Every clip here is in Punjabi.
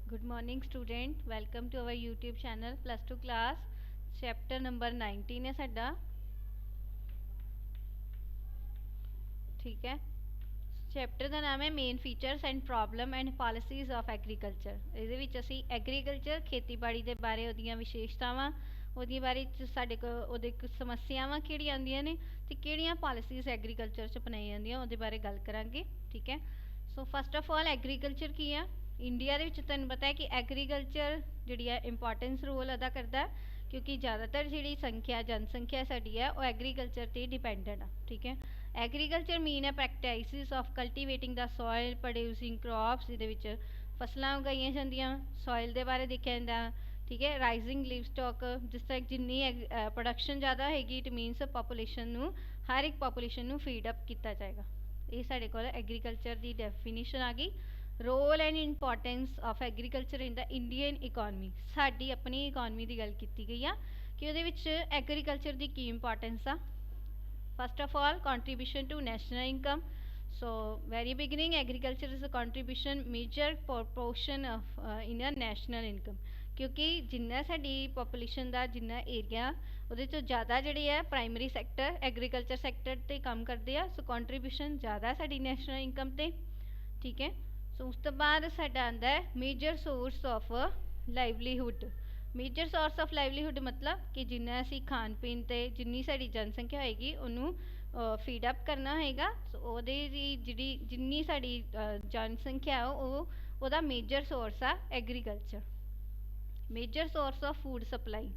Good morning student, welcome to our YouTube channel plus 2 class chapter number 19 है साडा। ठीक है, ਚੈਪਟਰ ਦਾ ਨਾਮ ਹੈ main features and problem and policies of agriculture. ਇਹਦੇ ਵਿੱਚ ਅਸੀਂ ਐਗਰੀਕਲਚਰ ਖੇਤੀਬਾੜੀ ਦੇ ਬਾਰੇ ਉਹਦੀਆਂ ਵਿਸ਼ੇਸ਼ਤਾਵਾਂ ਉਹਦੇ ਬਾਰੇ ਸਾਡੇ ਕੋਲ ਉਹਦੇ ਸਮੱਸਿਆਵਾਂ ਕਿਹੜੀਆਂ ਆਉਂਦੀਆਂ ਨੇ ਤੇ ਕਿਹੜੀਆਂ ਪਾਲਿਸੀਜ਼ ਐਗਰੀਕਲਚਰ 'ਚ ਅਪਣਾਈਆਂ ਜਾਂਦੀਆਂ ਉਹਦੇ ਬਾਰੇ ਗੱਲ ਕਰਾਂਗੇ। ਠੀਕ ਹੈ, so first of all agriculture ਕੀ ਆ। ਇੰਡੀਆ ਦੇ ਵਿੱਚ ਤੁਹਾਨੂੰ ਪਤਾ ਹੈ ਕਿ ਐਗਰੀਕਲਚਰ ਜਿਹੜੀ ਹੈ ਇੰਪੋਰਟੈਂਸ ਰੋਲ ਅਦਾ ਕਰਦਾ, ਕਿਉਂਕਿ ਜ਼ਿਆਦਾਤਰ ਜਿਹੜੀ ਸੰਖਿਆ ਜਨਸੰਖਿਆ ਸਾਡੀ ਹੈ ਉਹ ਐਗਰੀਕਲਚਰ 'ਤੇ ਡਿਪੈਂਡੈਂਟ ਆ। ਠੀਕ ਹੈ, ਐਗਰੀਕਲਚਰ ਮੀਨ ਹੈ practices of cultivating the soil, producing crops, ਜਿਹਦੇ ਵਿੱਚ ਫਸਲਾਂ ਉਗਾਈਆਂ ਜਾਂਦੀਆਂ, ਸੋਇਲ ਦੇ ਬਾਰੇ ਦੇਖਿਆ ਜਾਂਦਾ। ਠੀਕ ਹੈ, ਰਾਈਜ਼ਿੰਗ ਲਿਵ ਸਟਾਕ, ਜਿਸ ਤਰ੍ਹਾਂ ਜਿੰਨੀ ਪ੍ਰੋਡਕਸ਼ਨ ਜ਼ਿਆਦਾ ਹੋਏਗੀ ਇਟ ਮੀਨਸ ਪਾਪੂਲੇਸ਼ਨ ਨੂੰ, ਹਰ ਇੱਕ ਪਾਪੂਲੇਸ਼ਨ ਨੂੰ ਫੀਡ ਅਪ ਕੀਤਾ ਜਾਏਗਾ। ਇਹ ਸਾਡੇ ਕੋਲ ਐਗਰੀਕਲਚਰ ਦੀ ਡੈਫੀਨੇਸ਼ਨ ਆ ਗਈ। Role and importance of agriculture in the Indian economy, ਸਾਡੀ ਆਪਣੀ ਇਕੋਨਮੀ ਦੀ ਗੱਲ ਕੀਤੀ ਗਈ ਆ ਕਿ ਉਹਦੇ ਵਿੱਚ ਐਗਰੀਕਲਚਰ ਦੀ ਕੀ ਇੰਪੋਰਟੈਂਸ ਆ। First of all, contribution to national income. So very beginning, agriculture is a contribution major proportion of in a national income, क्योंकि जिन्ना साडी population ਦਾ जिन्ना area ਉਹਦੇ ਤੋਂ ਜ਼ਿਆਦਾ ਜਿਹੜੇ ਹੈ ਪ੍ਰਾਇਮਰੀ ਸੈਕਟਰ ਐਗਰੀਕਲਚਰ ਸੈਕਟਰ ਤੇ ਕੰਮ ਕਰਦੇ ਆ, ਸੋ ਕੰਟਰੀਬਿਊਸ਼ਨ ਜ਼ਿਆਦਾ ਸਾਡੀ ਨੈਸ਼ਨਲ ਇਨਕਮ ਤੇ। ਠੀਕ ਹੈ, ਸੋ ਉਸ ਤੋਂ ਬਾਅਦ ਸਾਡਾ ਆਉਂਦਾ ਹੈ major source of livelihood. Major source of livelihood ਮਤਲਬ ਕਿ ਜਿੰਨਾ ਅਸੀਂ ਖਾਣ ਪੀਣ ਤੇ ਜਿੰਨੀ ਸਾਡੀ ਜਨਸੰਖਿਆ ਹੋਏਗੀ ਉਹਨੂੰ ਫੀਡ ਅਪ ਕਰਨਾ ਹੋਏਗਾ, ਸੋ ਉਹਦੇ ਦੀ ਜਿਹੜੀ ਜਿੰਨੀ ਸਾਡੀ ਜਨਸੰਖਿਆ ਉਹ ਉਹਦਾ ਮੇਜਰ ਸੋਰਸ ਆ agriculture. Major source of food supply,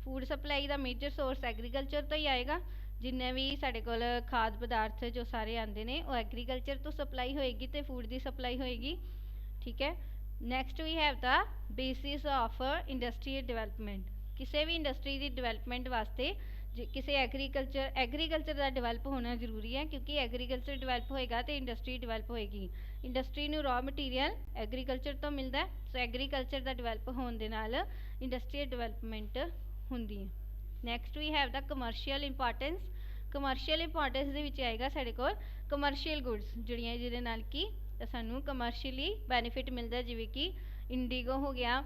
food supply the major source agriculture ਤੋਂ ਹੀ ਆਏਗਾ। ਜਿੰਨੇ ਵੀ ਸਾਡੇ ਕੋਲ ਖਾਦ ਪਦਾਰਥ ਜੋ ਸਾਰੇ ਆਉਂਦੇ ਨੇ ਉਹ ਐਗਰੀਕਲਚਰ ਤੋਂ ਸਪਲਾਈ ਹੋਏਗੀ ਤੇ ਫੂਡ ਦੀ ਸਪਲਾਈ ਹੋਏਗੀ। ਠੀਕ ਹੈ, next we have the basis of industrial development. ਕਿਸੇ ਵੀ ਇੰਡਸਟਰੀ ਦੀ ਡਿਵੈਲਪਮੈਂਟ ਵਾਸਤੇ ਕਿਸੇ ਐਗਰੀਕਲਚਰ ਦਾ ਡਿਵੈਲਪ ਹੋਣਾ ਜ਼ਰੂਰੀ ਹੈ, ਕਿਉਂਕਿ ਐਗਰੀਕਲਚਰ ਡਿਵੈਲਪ ਹੋਏਗਾ ਤੇ ਇੰਡਸਟਰੀ ਡਿਵੈਲਪ ਹੋਏਗੀ। ਇੰਡਸਟਰੀ ਨੂੰ ਰॉ ਮਟੀਰੀਅਲ ਐਗਰੀਕਲਚਰ ਤੋਂ ਮਿਲਦਾ, ਸੋ ਐਗਰੀਕਲਚਰ ਦਾ ਡਿਵੈਲਪ ਹੋਣ ਦੇ ਨਾਲ ਇੰਡਸਟਰੀਅਲ ਡਿਵੈਲਪਮੈਂਟ ਹੁੰਦੀ ਹੈ। Next we have the commercial importance. Commercial importance ਦੇ ਵਿੱਚ ਆਏਗਾ ਸਾਡੇ ਕੋਲ ਕਮਰਸ਼ੀਅਲ ਗੁੱਡਸ ਜਿਹੜੀਆਂ ਜਿਹਦੇ ਨਾਲ ਕਿ ਸਾਨੂੰ ਕਮਰਸ਼ੀਅਲੀ ਬੈਨੀਫਿਟ ਮਿਲਦਾ, ਜਿਵੇਂ ਕਿ ਇੰਡੀਗੋ ਹੋ ਗਿਆ।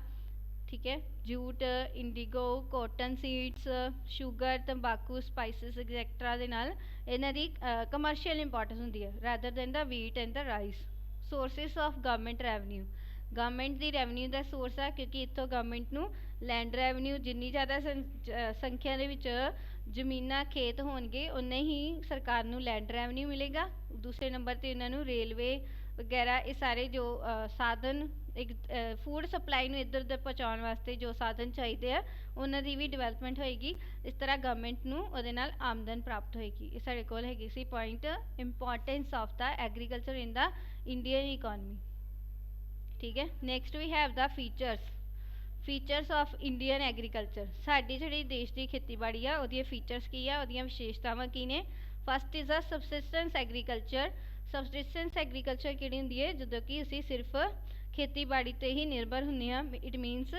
ਠੀਕ ਹੈ, jute, IndiGo, cotton seeds, sugar, ਤੰਬਾਕੂ, ਸਪਾਈਸਿਸ ਐਗਜ਼ੈਕਟਰਾ ਦੇ ਨਾਲ ਇਹਨਾਂ ਦੀ ਕਮਰਸ਼ੀਅਲ ਇੰਪੋਰਟੈਂਸ ਹੁੰਦੀ ਹੈ rather then the wheat and the rice. Sources of government revenue, government the revenue the source ਆ, ਕਿਉਂਕਿ ਇੱਥੋਂ ਗਵਰਨਮੈਂਟ ਨੂੰ ਲੈਂਡ ਰੈਵਨਿਊ ਜਿੰਨੀ ਜ਼ਿਆਦਾ ਸੰਖਿਆ ਦੇ ਵਿੱਚ ਜ਼ਮੀਨਾਂ ਖੇਤ ਹੋਣਗੇ ਉਨੇ ਹੀ ਸਰਕਾਰ ਨੂੰ ਲੈਂਡ ਰੈਵਨਿਊ ਮਿਲੇਗਾ। ਦੂਸਰੇ ਨੰਬਰ 'ਤੇ ਇਹਨਾਂ ਨੂੰ ਰੇਲਵੇ ਵਗੈਰਾ ਇਹ ਸਾਰੇ ਜੋ ਸਾਧਨ ਇੱਕ ਫੂਡ ਸਪਲਾਈ ਨੂੰ ਇੱਧਰ ਉੱਧਰ ਪਹੁੰਚਾਉਣ ਵਾਸਤੇ ਜੋ ਸਾਧਨ ਚਾਹੀਦੇ ਆ ਉਹਨਾਂ ਦੀ ਵੀ ਡਿਵੈਲਪਮੈਂਟ ਹੋਏਗੀ। ਇਸ ਤਰ੍ਹਾਂ ਗਵਰਨਮੈਂਟ ਨੂੰ ਉਹਦੇ ਨਾਲ ਆਮਦਨ ਪ੍ਰਾਪਤ ਹੋਏਗੀ। ਇਹ ਸਾਡੇ ਕੋਲ ਹੈਗੀ ਸੀ point importance of the agriculture in the Indian economy. ਠੀਕ ਹੈ, next we have the features of Indian agriculture. ਸਾਡੀ ਜਿਹੜੀ ਦੇਸ਼ ਦੀ ਖੇਤੀਬਾੜੀ ਆ ਉਹਦੀਆਂ ਫੀਚਰਸ ਕੀ ਆ, ਉਹਦੀਆਂ ਵਿਸ਼ੇਸ਼ਤਾਵਾਂ ਕੀ ਨੇ। First is a subsistence agriculture. Subsistence agriculture ਕਿਹੜੀ ਹੁੰਦੀ ਹੈ, ਜਦੋਂ ਕਿ ਅਸੀਂ ਸਿਰਫ ਖੇਤੀਬਾੜੀ 'ਤੇ ਹੀ ਨਿਰਭਰ ਹੁੰਦੇ ਹਾਂ। ਇਟ ਮੀਨਸ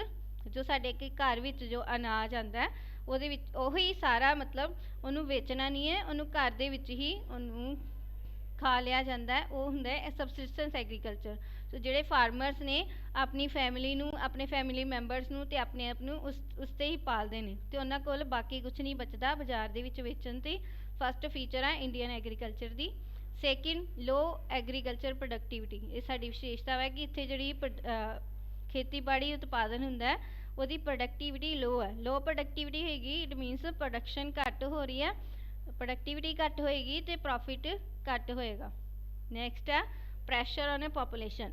ਜੋ ਸਾਡੇ ਘਰ ਵਿੱਚ ਜੋ ਅਨਾਜ ਆਉਂਦਾ ਉਹਦੇ ਵਿੱਚ ਉਹੀ ਸਾਰਾ, ਮਤਲਬ ਉਹਨੂੰ ਵੇਚਣਾ ਨਹੀਂ ਹੈ, ਉਹਨੂੰ ਘਰ ਦੇ ਵਿੱਚ ਹੀ ਉਹਨੂੰ ਖਾ ਲਿਆ ਜਾਂਦਾ ਹੈ, ਉਹ ਹੁੰਦਾ ਹੈ ਸਬਸਿਸਟੈਂਸ ਐਗਰੀਕਲਚਰ। ਸੋ ਜਿਹੜੇ ਫਾਰਮਰਸ ਨੇ ਆਪਣੀ ਫੈਮਿਲੀ ਨੂੰ, ਆਪਣੇ ਫੈਮਿਲੀ ਮੈਂਬਰਸ ਨੂੰ ਤੇ ਆਪਣੇ ਆਪ ਨੂੰ ਉਸ 'ਤੇ ਹੀ ਪਾਲਦੇ ਨੇ ਤੇ ਉਹਨਾਂ ਕੋਲ ਬਾਕੀ ਕੁਝ ਨਹੀਂ ਬਚਦਾ ਬਾਜ਼ਾਰ ਦੇ ਵਿੱਚ ਵੇਚਣ 'ਤੇ। ਫਸਟ ਫੀਚਰ ਆ ਇੰਡੀਅਨ ਐਗਰੀਕਲਚਰ ਦੀ। ਸੈਕਿੰਡ, ਲੋ ਐਗਰੀਕਲਚਰ ਪ੍ਰੋਡਕਟਿਵਿਟੀ। ਇਹ ਸਾਡੀ ਵਿਸ਼ੇਸ਼ਤਾ ਹੈ ਕਿ ਇੱਥੇ ਜਿਹੜੀ ਖੇਤੀਬਾੜੀ ਉਤਪਾਦਨ ਹੁੰਦਾ ਉਹਦੀ ਪ੍ਰੋਡਕਟਿਵਿਟੀ ਲੋ ਹੈ। ਲੋ ਪ੍ਰੋਡਕਟਿਵਿਟੀ ਹੋਏਗੀ ਇਟ ਮੀਨਸ ਪ੍ਰੋਡਕਸ਼ਨ ਘੱਟ ਹੋ ਰਹੀ ਹੈ, ਪ੍ਰੋਡਕਟਿਵਿਟੀ ਘੱਟ ਹੋਏਗੀ ਤੇ ਪ੍ਰੋਫਿਟ ਘੱਟ ਹੋਏਗਾ। ਨੈਕਸਟ ਆ ਪ੍ਰੈਸ਼ਰ ਔਨ ਪੋਪੂਲੇਸ਼ਨ।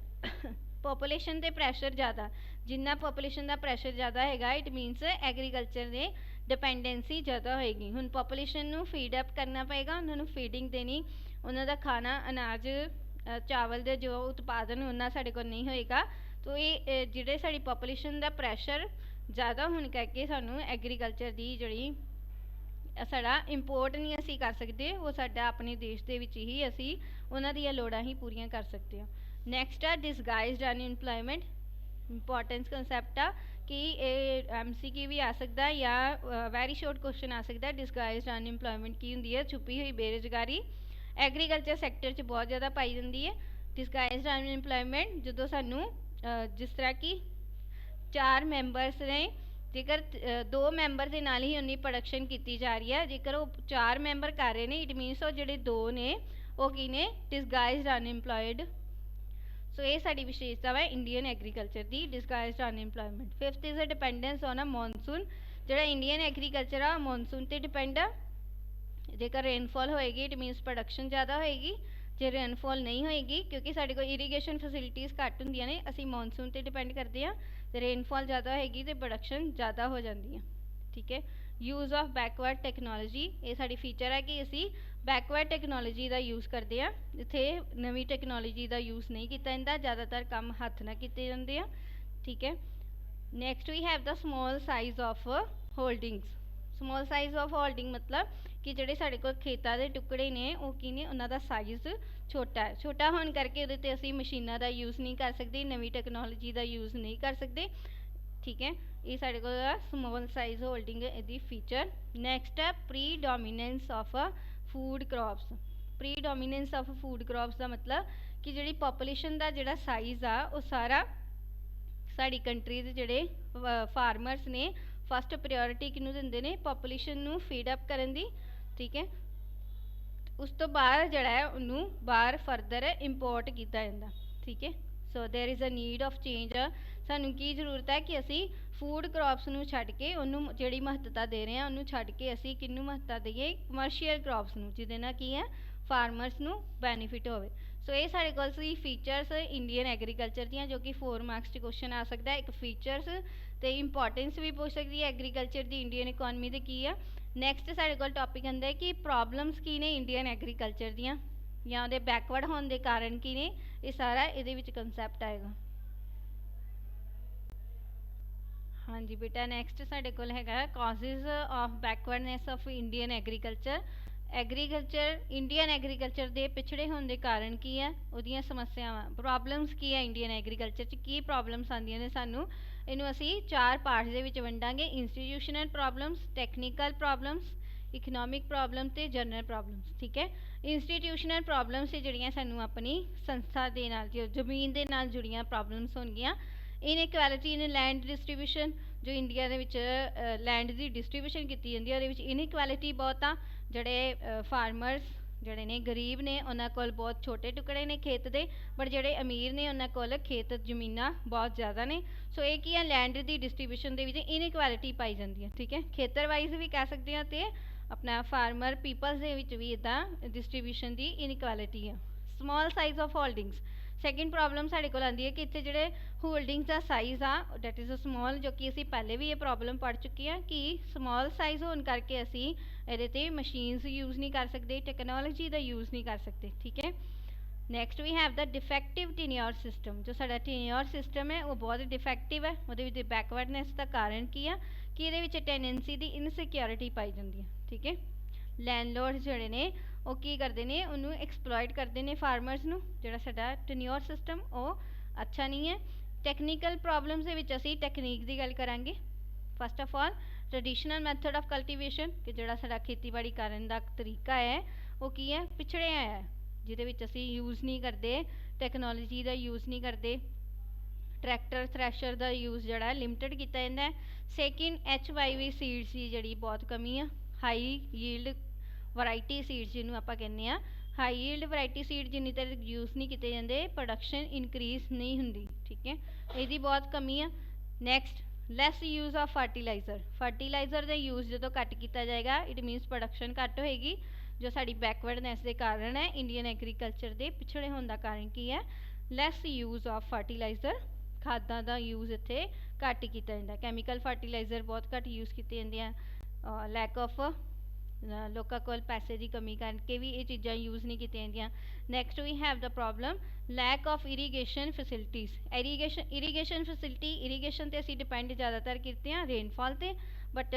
ਪੋਪੂਲੇਸ਼ਨ 'ਤੇ ਪ੍ਰੈਸ਼ਰ ਜ਼ਿਆਦਾ, ਜਿੰਨਾ ਪੋਪੂਲੇਸ਼ਨ ਦਾ ਪ੍ਰੈਸ਼ਰ ਜ਼ਿਆਦਾ ਹੈਗਾ ਇਟ ਮੀਨਸ ਐਗਰੀਕਲਚਰ ਦੇ ਡਿਪੈਂਡੈਂਸੀ ਜ਼ਿਆਦਾ ਹੋਏਗੀ। ਹੁਣ ਪੋਪੂਲੇਸ਼ਨ ਨੂੰ ਫੀਡ ਅਪ ਕਰਨਾ ਪਏਗਾ, ਉਹਨਾਂ ਨੂੰ ਫੀਡਿੰਗ ਦੇਣੀ, ਉਹਨਾਂ ਦਾ ਖਾਣਾ ਅਨਾਜ ਚਾਵਲ ਦੇ ਜੋ ਉਤਪਾਦਨ ਉਹਨਾਂ ਸਾਡੇ ਕੋਲ ਨਹੀਂ ਹੋਏਗਾ। ਤੋ ਇਹ ਜਿਹੜੇ ਸਾਡੀ ਪੋਪੂਲੇਸ਼ਨ ਦਾ ਪ੍ਰੈਸ਼ਰ ਜ਼ਿਆਦਾ ਹੋਣ ਕਰਕੇ ਸਾਨੂੰ ਐਗਰੀਕਲਚਰ ਦੀ ਜਿਹੜੀ ਸਾਡਾ ਇੰਪੋਰਟ ਨਹੀਂ ਅਸੀਂ ਕਰ ਸਕਦੇ, ਉਹ ਸਾਡਾ ਆਪਣੇ ਦੇਸ਼ ਦੇ ਵਿੱਚ ਹੀ ਅਸੀਂ ਉਹਨਾਂ ਦੀਆਂ ਲੋੜਾਂ ਹੀ ਪੂਰੀਆਂ ਕਰ ਸਕਦੇ ਹਾਂ। ਨੈਕਸਟ ਆ ਡਿਸਗਾਈਜ਼ਡ ਅਨਇੰਪਲੋਇਮੈਂਟ। ਇੰਪੋਰਟੈਂਸ ਕਨਸੈਪਟ ਆ ਕਿ ਇਹ MCQ ਵੀ ਆ ਸਕਦਾ ਜਾਂ ਵੈਰੀ ਸ਼ੋਰਟ ਕੁਐਸਚਨ ਆ ਸਕਦਾ। ਡਿਸਗਾਈਜ਼ਡ ਅਨਇੰਪਲੋਇਮੈਂਟ ਕੀ ਹੁੰਦੀ ਹੈ, ਛੁਪੀ ਹੋਈ ਬੇਰੁਜ਼ਗਾਰੀ। ਐਗਰੀਕਲਚਰ ਸੈਕਟਰ 'ਚ ਬਹੁਤ ਜ਼ਿਆਦਾ ਪਾਈ ਜਾਂਦੀ ਹੈ। ਡਿਸਗਾਈਜ਼ਡ ਅਨਇੰਪਲੋਇਮੈਂਟ ਜਦੋਂ ਸਾਨੂੰ ਜਿਸ ਤਰ੍ਹਾਂ ਕਿ 4 ਮੈਂਬਰਸ ਨੇ, ਜੇਕਰ 2 ਮੈਂਬਰ ਦੇ ਨਾਲ ਹੀ ਉਨੀ ਪ੍ਰੋਡਕਸ਼ਨ ਕੀਤੀ ਜਾ ਰਹੀ ਹੈ, ਜੇਕਰ ਉਹ 4 ਮੈਂਬਰ ਕਰ ਰਹੇ ਨੇ, ਇਟ ਮੀਨਸ ਉਹ ਜਿਹੜੇ 2 ਨੇ ਉਹ ਕੀ ਨੇ, ਡਿਸਗਾਈਜ਼ਡ ਅਨਇੰਪਲੋਇਡ। ਸੋ ਇਹ ਸਾਡੀ ਵਿਸ਼ੇਸ਼ਤਾ ਹੈ ਇੰਡੀਅਨ ਐਗਰੀਕਲਚਰ ਦੀ, disguised unemployment. Fifth is a dependence on a monsoon. ਜਿਹੜਾ ਇੰਡੀਅਨ ਐਗਰੀਕਲਚਰ ਆ ਮੌਨਸੂਨ ਤੇ ਡਿਪੈਂਡ ਆ। ਜੇਕਰ ਰੇਨਫॉल ਹੋਏਗੀ ਇਟ ਮੀਨਸ ਪ੍ਰੋਡਕਸ਼ਨ ज़्यादा ਹੋਏਗੀ, ਜੇ ਰੇਨਫॉल नहीं होएगी क्योंकि साढ़े को इरीगेशन फैसिलिटीज़ घट होंदियां ने, असी मॉनसून पर डिपेंड करते हैं, तो रेनफॉल ज़्यादा होएगी तो प्रोडक्शन ज़्यादा हो जाती है। ठीक है। यूज़ ऑफ बैकवर्ड टैक्नोलॉजी, ये साड़ी फीचर है कि असी बैकवर्ड टैक्नोलॉजी का यूज़ करते हैं, इत्थे नवी टैक्नोलॉजी का यूज़ नहीं किया जाता, ज़्यादातर काम हथ नाल कीते जांदे आ। ठीक है। Next we have the small size of holdings. Small size of holding मतलब कि ਜਿਹੜੇ ਸਾਡੇ ਕੋਲ ਖੇਤਾਂ ਦੇ ਟੁਕੜੇ ਨੇ ਉਹ ਕੀ ਨੇ, ਉਹਨਾਂ ਦਾ ਸਾਈਜ਼ ਛੋਟਾ ਹੈ। ਛੋਟਾ ਹੋਣ ਕਰਕੇ ਉਹਦੇ 'ਤੇ ਅਸੀਂ ਮਸ਼ੀਨਾਂ ਦਾ ਯੂਜ਼ ਨਹੀਂ ਕਰ ਸਕਦੇ, ਨਵੀਂ ਟੈਕਨੋਲੋਜੀ ਦਾ ਯੂਜ਼ ਨਹੀਂ ਕਰ ਸਕਦੇ। ਠੀਕ ਹੈ। ਇਹ ਸਾਡੇ ਕੋਲ ਸਮੋਲ ਸਾਈਜ਼ ਹੋਲਡਿੰਗ ਇਹਦੀ ਫੀਚਰ। ਨੈਕਸਟ ਹੈ predominance of food crops. Predominance of food crops ਦਾ ਮਤਲਬ ਕਿ ਜਿਹੜੀ ਪੋਪੂਲੇਸ਼ਨ ਦਾ ਜਿਹੜਾ ਸਾਈਜ਼ ਆ ਉਹ ਸਾਰਾ ਸਾਡੀ ਕੰਟਰੀ ਦੇ ਜਿਹੜੇ ਫਾਰਮਰਸ ਨੇ ਫਸਟ ਪ੍ਰਾਇਓਰਿਟੀ ਕਿਹਨੂੰ ਦਿੰਦੇ ਨੇ, ਪੋਪੂਲੇਸ਼ਨ ਨੂੰ ਫੀਡ ਅਪ ਕਰਨ ਦੀ। ठीक है। उस तो बाद जड़ा है उन्होंने बाहर फर्दर इंपोर्ट किया जाता। ठीक है। So there is a need of change. सानू की जरूरत है कि असी फूड क्रॉप्स नू छड्ड के उन्होंने जिहड़ी महत्ता दे रहे हैं उन्होंने छड्ड के असी किन्नू महत्ता दईए, कमर्शियल क्रॉप्स नू, जिहदे नाल की है फार्मर्स नू बैनीफिट होवे। सो ये साढ़े कोल सी फीचर्स इंडियन एग्रीकल्चर दियां, जो कि 4 मार्क्स च क्वेश्चन आ सकता है। एक फीचर्स तो इंपॉर्टेंस भी पूछ सकती है एग्रीकल्चर की इंडियन इकोनॉमी की है। नैक्सट साढ़े कोल टॉपिक आंदा है कि प्रॉब्लम्स की ने इंडियन एग्रीकल्चर दियां, या उहदे बैकवर्ड होने के कारण की ने, ये सारा इहदे विच कंसैप्ट आएगा। हाँ जी बेटा। नैक्सट साढ़े कोल हैगा causes of backwardness of Indian agriculture. Agriculture Indian agriculture के पिछड़े होने के कारण की है, उहदियां समस्यावां, प्रॉब्लम्स की है इंडियन एग्रीकल्चर च, की प्रॉब्लम्स आंदियां ने सानू, इनू असी 4 पार्ट्स दे विच वंडांगे। Institutional problems, technical problems, economic problem ते जनरल प्रॉब्लम्स। ठीक है। इंस्टीट्यूशनल प्रॉब्लम्स जिहड़ियां सानू अपनी संस्था दे नाल, जो जमीन दे नाल जुड़ियां प्रॉब्लम्स होणगियां। इनइक्वैलिटी इन लैंड डिस्ट्रीब्यूशन, जो इंडिया दे विच लैंड की डिस्ट्रीब्यूशन की जाती है, उहदे विच इनइक्वैलिटी बहुत आ। जिहड़े फार्मर्स जिहड़े ने गरीब ने उन्हां कोल बहुत छोटे टुकड़े ने खेत दे, बट जिहड़े अमीर ने उन्हां कोल खेत जमीनां बहुत ज़्यादा ने। सो ये की है, लैंड की डिस्ट्रीब्यूशन दे विच इनइक्वैलिटी पाई जाती है। ठीक है। खेतर वाइज भी कह सकते हैं, तो अपना फार्मर पीपल्स दे विच भी इदां डिस्ट्रीब्यूशन की इनइक्वैलिटी है। Small size of holdings, second problem साढ़े कोल आती है कि इतने जोड़े होल्डिंग्स का साइज़ आ डैट इज़ अ स्मॉल, जो कि असी पहले भी ये प्रॉब्लम पढ़ चुके हैं कि स्मॉल साइज़ होने करके असी ये मशीन्स यूज़ नहीं कर सकते, टैक्नोलॉजी का यूज़ नहीं कर सकते। ठीक है। Next we have the defective tenure system. जो साडा टेन्योर सिस्टम है वो बहुत डिफेक्टिव है। वो बैकवर्डनेस का कारण की है कि ये टेनेंसी की इनसिक्योरिटी पाई जाती है। ठीक है। लैंडलॉर्ड जोड़े ने वो की करते हैं, उन्होंने एक्सप्लॉयट करते हैं फार्मर्स नू। जोड़ा साडा टेन्योर सिस्टम वो अच्छा नहीं है। टैक्नीकल प्रॉब्लम्स दे विच असी टैक्नीक की गल करांगे। First of all traditional method of cultivation, कि जोड़ा साडा खेतीबाड़ी करन दा तरीका है वो की है, पिछड़े है, जिहदे विच असी यूज़ नहीं करते, टैक्नोलॉजी का यूज़ नहीं करते, ट्रैक्टर थ्रैशर का यूज़ जोड़ा लिमिटेड किया जाता है। सैकेंड HYV सीड्स की जी बहुत कमी है। हाई यील्ड वरायटी सीड्स जिन्होंने आप कहने हैं, हाई यील्ड वरायटी सीड जिन्नी देर यूज़ नहीं किए जाते, प्रोडक्शन इनक्रीज नहीं होंगी। ठीक है। यही बहुत कमी है। Next less use of fertiliser. Fertiliser का यूज़ जो घट किया जाएगा, इट मीनस प्रोडक्शन घट होएगी, जो साड़ी बैकवर्डनेस के कारण है, इंडियन एग्रीकल्चर के पिछड़े होने का कारण की है, लैस यूज़ ऑफ फर्टिलाइज़र, खादा का यूज़ इत्थे घट किया जाता है। कैमिकल फर्टिलाइज़र बहुत घट यूज़ किए जाते हैं। लैक ऑफ लोगों को पैसे की कमी करके भी ये चीज़ां यूज़ नहीं की जांदियां। Next we have the problem lack of irrigation facilities. Irrigation facility, irrigation तो असी डिपेंड ज़्यादातर करते हैं रेनफॉल से, बट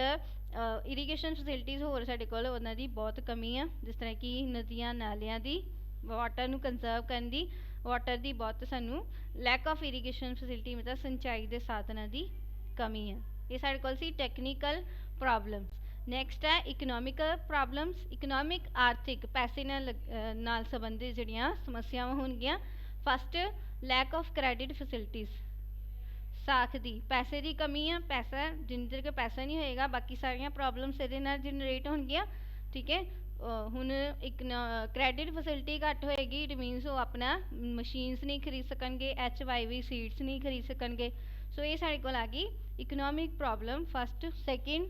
इरीगेशन फैसिलिटीज़ होर साडे कोल उन्हां दी बहुत कमी है, जिस तरह कि नदियां नालियां दी वाटर नू कंजर्व करन दी, वाटर की बहुत सानू लैक ऑफ इरीगेशन फैसिलिटी मतलब सिंचाई के साधनों की कमी है। ये साडे कोल सी टैक्नीकल प्रॉब्लम्स। नैक्सट है इकनॉमिकल प्रॉब्लम्स। इकनॉमिक आर्थिक पैसे नाल संबंधित जिहड़ियां समस्यावां होणगियां। First lack of credit facilities. ਸਾਖ ਦੀ ਪੈਸੇ ਦੀ ਕਮੀ ਆ, ਪੈਸਾ ਜਿੰਨੀ ਦੇਰ ਕਿ ਪੈਸਾ ਨਹੀਂ ਹੋਏਗਾ ਬਾਕੀ ਸਾਰੀਆਂ ਪ੍ਰੋਬਲਮਸ ਇਹਦੇ ਨਾਲ ਜਨਰੇਟ ਹੋਣਗੀਆਂ। ਠੀਕ ਹੈ, ਹੁਣ ਇੱਕ ਕ੍ਰੈਡਿਟ ਫੈਸਿਲਿਟੀ ਘੱਟ ਹੋਏਗੀ, ਇਟ ਮੀਨਸ ਉਹ ਆਪਣਾ ਮਸ਼ੀਨਸ ਨਹੀਂ ਖਰੀਦ ਸਕਣਗੇ, HYV ਸੀਡਸ ਨਹੀਂ ਖਰੀਦ ਸਕਣਗੇ। ਸੋ ਇਹ ਸਾਡੇ ਕੋਲ ਆ ਗਈ economic problem first. Second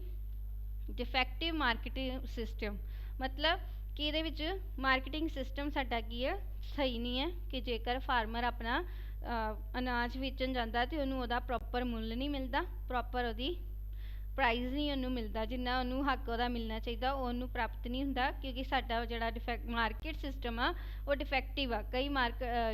defective marketing system, ਮਤਲਬ ਕਿ ਇਹਦੇ ਵਿੱਚ ਮਾਰਕੀਟਿੰਗ ਸਿਸਟਮ ਸਾਡਾ ਕੀ ਹੈ, ਸਹੀ ਨਹੀਂ ਹੈ ਕਿ ਜੇਕਰ ਫਾਰਮਰ ਆਪਣਾ ਅਨਾਜ ਵੇਚਣ ਜਾਂਦਾ ਤੇ ਉਹਨੂੰ ਉਹਦਾ ਪ੍ਰੋਪਰ ਮੁੱਲ ਨਹੀਂ ਮਿਲਦਾ, ਪ੍ਰੋਪਰ ਉਹਦੀ ਪ੍ਰਾਈਜ਼ ਨਹੀਂ ਉਹਨੂੰ ਮਿਲਦਾ, ਜਿੰਨਾ ਉਹਨੂੰ ਹੱਕ ਉਹਦਾ ਮਿਲਣਾ ਚਾਹੀਦਾ ਉਹ ਉਹਨੂੰ ਪ੍ਰਾਪਤ ਨਹੀਂ ਹੁੰਦਾ, ਕਿਉਂਕਿ ਸਾਡਾ ਜਿਹੜਾ ਮਾਰਕੀਟ ਸਿਸਟਮ ਆ ਉਹ ਡਿਫੈਕਟਿਵ ਆ। ਕਈ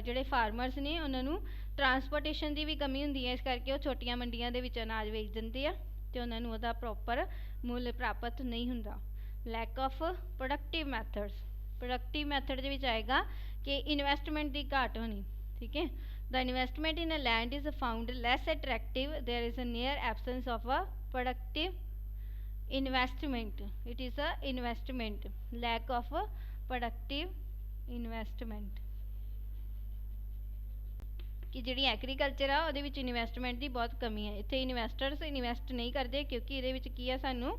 ਜਿਹੜੇ ਫਾਰਮਰਸ ਨੇ ਉਹਨਾਂ ਨੂੰ ਟਰਾਂਸਪੋਰਟੇਸ਼ਨ ਦੀ ਵੀ ਕਮੀ ਹੁੰਦੀ ਹੈ, ਇਸ ਕਰਕੇ ਉਹ ਛੋਟੀਆਂ ਮੰਡੀਆਂ ਦੇ ਵਿੱਚ ਅਨਾਜ ਵੇਚ ਦਿੰਦੇ ਆ ਤੇ ਉਹਨਾਂ ਨੂੰ ਉਹਦਾ ਪ੍ਰੋਪਰ ਮੁੱਲ ਪ੍ਰਾਪਤ ਨਹੀਂ ਹੁੰਦਾ। Lack of productive methods, productive method ਦੇ ਵਿੱਚ ਆਏਗਾ ਕਿ ਇਨਵੈਸਟਮੈਂਟ ਦੀ ਘਾਟ ਹੋਣੀ। ਠੀਕ ਹੈ, the investment in a land is found less attractive, there is a near absence of a productive investment, it is a investment, lack of a productive investment, ਕਿ ਜਿਹੜੀ ਐਗਰੀਕਲਚਰ ਆ ਉਹਦੇ ਵਿੱਚ ਇਨਵੈਸਟਮੈਂਟ ਦੀ ਬਹੁਤ ਕਮੀ ਹੈ। ਇੱਥੇ ਇਨਵੈਸਟਰਸ ਇਨਵੈਸਟ ਨਹੀਂ ਕਰਦੇ ਕਿਉਂਕਿ ਇਹਦੇ ਵਿੱਚ ਕੀ ਆ, ਸਾਨੂੰ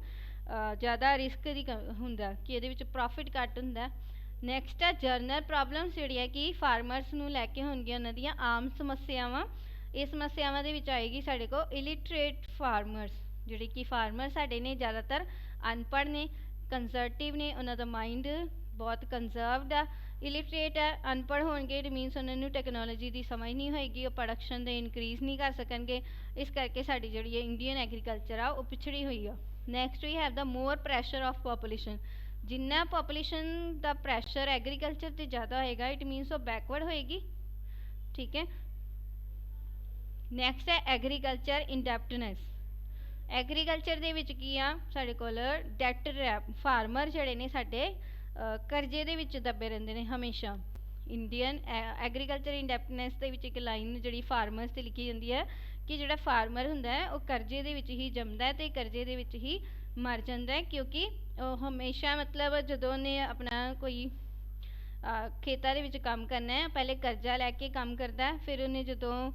ਜ਼ਿਆਦਾ ਰਿਸਕ ਦੀ ਹੁੰਦਾ ਕਿ ਇਹਦੇ ਵਿੱਚ ਪ੍ਰੋਫਿਟ ਘੱਟ ਹੁੰਦਾ। ਨੈਕਸਟ ਹੈ ਜਰਨਲ ਪ੍ਰੋਬਲਮਸ, ਜਿਹੜੀ ਹੈ ਕਿ ਫਾਰਮਰਸ ਨੂੰ ਲੈ ਕੇ ਹੋਣਗੀਆਂ ਉਹਨਾਂ ਦੀਆਂ ਆਮ ਸਮੱਸਿਆਵਾਂ। ਇਹ ਸਮੱਸਿਆਵਾਂ ਦੇ ਵਿੱਚ ਆਏਗੀ ਸਾਡੇ ਕੋਲ ਇਲਿਟਰੇਟ ਫਾਰਮਰਸ, ਜਿਹੜੇ ਕਿ ਫਾਰਮਰ ਸਾਡੇ ਨੇ ਜ਼ਿਆਦਾਤਰ ਅਨਪੜ੍ਹ ਨੇ, ਕੰਜ਼ਰਵੇਟਿਵ ਨੇ, ਉਹਨਾਂ ਦਾ ਮਾਈਂਡ ਬਹੁਤ ਕੰਜ਼ਰਵਡ ਆ। ਇਲਿਟਰੇਟ ਹੈ, ਅਨਪੜ੍ਹ ਹੋਣਗੇ, ਇਟ ਮੀਨਸ ਉਹਨਾਂ ਨੂੰ ਟੈਕਨੋਲੋਜੀ ਦੀ ਸਮਝ ਨਹੀਂ ਹੋਏਗੀ, ਉਹ ਪ੍ਰੋਡਕਸ਼ਨ ਦੇ ਇਨਕਰੀਜ਼ ਨਹੀਂ ਕਰ ਸਕਣਗੇ, ਇਸ ਕਰਕੇ ਸਾਡੀ ਜਿਹੜੀ ਹੈ ਇੰਡੀਅਨ ਐਗਰੀਕਲਚਰ ਆ ਉਹ ਪਿਛੜੀ ਹੋਈ ਆ। Next we have the more pressure of population, ਜਿੰਨਾ ਪਾਪੂਲੇਸ਼ਨ ਦਾ ਪ੍ਰੈਸ਼ਰ ਐਗਰੀਕਲਚਰ 'ਤੇ ਜ਼ਿਆਦਾ ਹੋਏਗਾ ਇਟ ਮੀਨਸ ਉਹ ਬੈਕਵਰਡ ਹੋਏਗੀ। ਠੀਕ ਹੈ, ਨੈਕਸਟ ਹੈ ਐਗਰੀਕਲਚਰ ਇੰਡੈਪਟਨੈਸ। ਐਗਰੀਕਲਚਰ ਦੇ ਵਿੱਚ ਕੀ ਆ, ਸਾਡੇ ਕੋਲ ਡੈਟ ਰੈਪ, ਫਾਰਮਰ ਜਿਹੜੇ ਨੇ ਸਾਡੇ ਕਰਜ਼ੇ ਦੇ ਵਿੱਚ ਦੱਬੇ ਰਹਿੰਦੇ ਨੇ ਹਮੇਸ਼ਾ। ਇੰਡੀਅਨ ਐਗਰੀਕਲਚਰ ਇੰਡੈਪਟਨੈਸ ਦੇ ਵਿੱਚ ਇੱਕ ਲਾਈਨ ਜਿਹੜੀ ਫਾਰਮਰਸ 'ਤੇ ਲਿਖੀ ਜਾਂਦੀ ਹੈ ਕਿ ਜਿਹੜਾ ਫਾਰਮਰ ਹੁੰਦਾ ਹੈ ਉਹ ਕਰਜ਼ੇ ਦੇ ਵਿੱਚ ਹੀ ਜੰਮਦਾ ਹੈ ਅਤੇ ਕਰਜ਼ੇ ਦੇ ਵਿੱਚ ਹੀ ਮਰ ਜਾਂਦਾ ਹੈ, ਕਿਉਂਕਿ ਉਹ ਹਮੇਸ਼ਾ ਮਤਲਬ ਜਦੋਂ ਉਹਨੇ ਆਪਣਾ ਕੋਈ ਖੇਤਾਂ ਦੇ ਵਿੱਚ ਕੰਮ ਕਰਨਾ ਹੈ ਪਹਿਲੇ ਕਰਜ਼ਾ ਲੈ ਕੇ ਕੰਮ ਕਰਦਾ, ਫਿਰ ਉਹਨੇ ਜਦੋਂ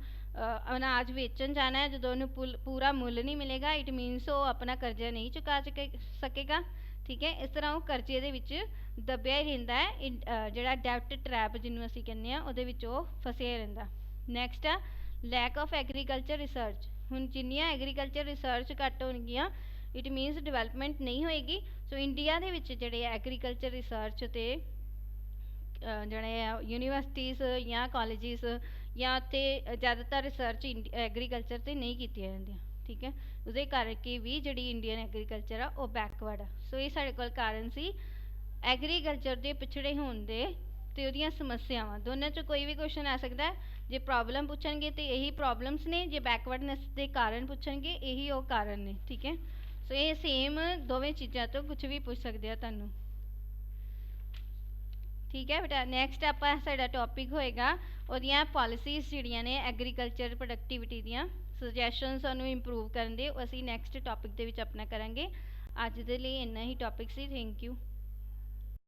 ਅਨਾਜ ਵੇਚਣ ਜਾਣਾ ਹੈ, ਜਦੋਂ ਉਹਨੂੰ ਪੂਰਾ ਮੁੱਲ ਨਹੀਂ ਮਿਲੇਗਾ ਇਟ ਮੀਨਸ ਉਹ ਆਪਣਾ ਕਰਜ਼ਾ ਨਹੀਂ ਚੁਕਾ ਸਕੇਗਾ। ਠੀਕ ਹੈ, ਇਸ ਤਰ੍ਹਾਂ ਉਹ ਕਰਜ਼ੇ ਦੇ ਵਿੱਚ ਦੱਬਿਆ ਹੀ ਰਹਿੰਦਾ ਹੈ, ਜਿਹੜਾ ਡੈਟ ਟਰੈਪ ਜਿਹਨੂੰ ਅਸੀਂ ਕਹਿੰਦੇ ਹਾਂ ਉਹਦੇ ਵਿੱਚ ਉਹ ਫਸਿਆ ਰਹਿੰਦਾ। ਨੈਕਸਟ ਆ ਲੈਕ ਆਫ ਐਗਰੀਕਲਚਰ ਰਿਸਰਚ, ਹੁਣ ਜਿੰਨੀਆਂ ਐਗਰੀਕਲਚਰ ਰਿਸਰਚ ਘੱਟ ਹੋਣਗੀਆਂ ਇਟ ਮੀਨਸ ਡਿਵੈਲਪਮੈਂਟ ਨਹੀਂ ਹੋਏਗੀ। ਸੋ ਇੰਡੀਆ ਦੇ ਵਿੱਚ ਜਿਹੜੇ ਐਗਰੀਕਲਚਰ ਰਿਸਰਚ ਅਤੇ ਜਿਹੜੇ ਯੂਨੀਵਰਸਿਟੀਜ਼ ਜਾਂ ਕਾਲਜਿਸ ਜਾਂ ਉੱਥੇ ਜ਼ਿਆਦਾਤਰ ਰਿਸਰਚ ਐਗਰੀਕਲਚਰ 'ਤੇ ਨਹੀਂ ਕੀਤੀਆਂ ਜਾਂਦੀਆਂ। ਠੀਕ ਹੈ, ਉਹਦੇ ਕਰਕੇ ਵੀ ਜਿਹੜੀ ਇੰਡੀਅਨ ਐਗਰੀਕਲਚਰ ਆ ਉਹ ਬੈਕਵਰਡ ਆ। ਸੋ ਇਹ ਸਾਡੇ ਕੋਲ ਕਾਰਨ ਸੀ ਐਗਰੀਕਲਚਰ ਦੇ ਪਿਛੜੇ ਹੋਣ ਦੇ ਅਤੇ ਉਹਦੀਆਂ ਸਮੱਸਿਆਵਾਂ। ਦੋਨਾਂ 'ਚੋਂ ਕੋਈ ਵੀ ਕੁਐਸਚਨ ਆ ਸਕਦਾ, ਜੇ ਪ੍ਰੋਬਲਮ ਪੁੱਛਣਗੇ ਤਾਂ ਇਹੀ ਪ੍ਰੋਬਲਮਸ ਨੇ, ਜੇ ਬੈਕਵਰਡਨੈਸ ਦੇ ਕਾਰਨ ਪੁੱਛਣਗੇ ਇਹੀ ਉਹ ਕਾਰਨ ਨੇ। ਠੀਕ ਹੈ, ਸੋ ਇਹ ਸੇਮ ਦੋਵੇਂ ਚੀਜ਼ਾਂ ਤੋਂ ਕੁਝ ਵੀ ਪੁੱਛ ਸਕਦੇ ਆ ਤੁਹਾਨੂੰ। ਠੀਕ ਹੈ ਬੇਟਾ, ਨੈਕਸਟ ਆਪਾਂ ਸਾਡਾ ਟੌਪਿਕ ਹੋਏਗਾ ਉਹਦੀਆਂ ਪਾਲਿਸੀਜ਼ ਜਿਹੜੀਆਂ ਨੇ ਐਗਰੀਕਲਚਰ ਪ੍ਰੋਡਕਟੀਵਿਟੀ ਦੀਆਂ ਸੁਜੈਸ਼ਨਸ ਉਹਨੂੰ ਇੰਪਰੂਵ ਕਰਨ ਦੇ, ਅਸੀਂ ਨੈਕਸਟ ਟੌਪਿਕ ਦੇ ਵਿੱਚ ਆਪਣਾ ਕਰਾਂਗੇ। ਅੱਜ ਦੇ ਲਈ ਇੰਨਾ ਹੀ ਟੌਪਿਕ ਸੀ। Thank you.